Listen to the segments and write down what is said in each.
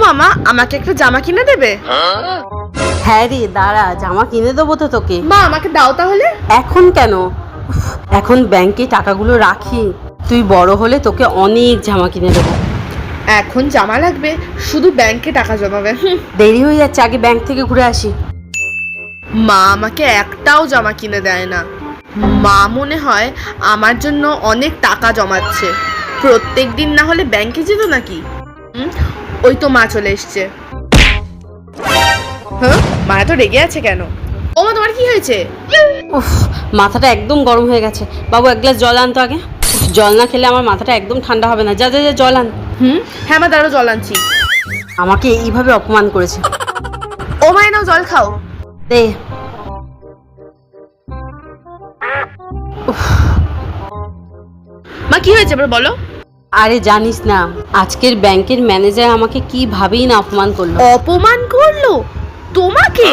মামা, আমাকে একটা জামা কিনে দেবে? হ্যাঁ রে, দাঁড়া, জামা কিনে দেবো তো তোকে। মা, আমাকে দাও তাহলে। এখন কেন? এখন ব্যাংকে টাকাগুলো রাখি, তুই বড় হলে তোকে অনেক জামা কিনে দেবো। এখন জামা লাগবে, শুধু ব্যাংকে টাকা জমাবে। দেরি হয়ে যাচ্ছে, আগে ব্যাংক থেকে ঘুরে আসি। মা আমাকে একটাও জামা কিনে দেয় না। মা মনে হয় আমার জন্য অনেক টাকা জমাচ্ছে। প্রত্যেক দিন না হলে ব্যাংকে যেত নাকি? ওই তো মা চলে এসছে। হ্যাঁ, মা তো রেগে আছে কেন? ও মা, তোমার কি হয়েছে? উফ, মাথাটা একদম গরম হয়ে গেছে। বাবু, এক গ্লাস জল আনতো আগে। জল না খেলে আমার মাথাটা একদম ঠান্ডা হবে না। যা যা যা, জল আন। হ্যাঁ মা, দাঁড়াও, জল আনছি। আমাকে এইভাবে অপমান করেছে। ও মা, নাও জল খাও। দে। মা, কি হয়েছে এবার বলো? আরে জানিস না, আজকের ব্যাংকের ম্যানেজার আমাকে কিভাবেই না অপমান করলো। অপমান করলো তোমাকে?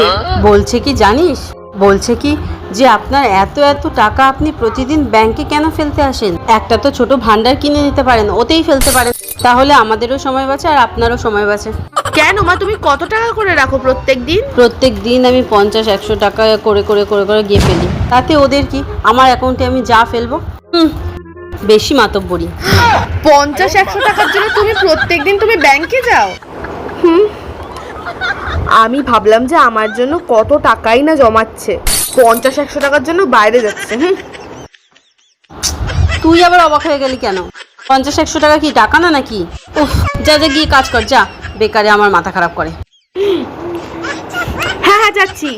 বলছে কি জানিস, বলছে কি যে আপনার এত এত টাকা আপনি প্রতিদিন ব্যাংকে কেন ফেলতে আসেন? একটা তো ছোট ভান্ডার কিনে নিতে পারেন, ওতেই ফেলতে পারেন, তাহলে আমাদেরও সময় বাঁচে আর আপনারও সময় বাঁচে। কেন মা, তুমি কত টাকা করে রাখো প্রত্যেক দিন? প্রত্যেক দিন আমি 50-100 টাকা করে করে করে করে গিয়ে ফেলি। তাতে ওদের কি? আমার অ্যাকাউন্টে আমি যা ফেলবো। বেশি মাতব্বরি। 50-100 টাকার জন্য তুমি প্রত্যেক দিন তুমি ব্যাংকে যাও? আমি ভাবলাম যে আমার জন্য কত টাকাই না জমাচ্ছে, 50-100 টাকার জন্য বাইরে যাচ্ছে। তুই আবার অবাক হয়ে গেলি কেন? 50-100 টাকা কি টাকা না নাকি? উফ, যা যা গিয়ে কাজ কর, যা। বেকারে আমার মাথা খারাপ করে। হ্যাঁ হ্যাঁ, যাচ্ছি।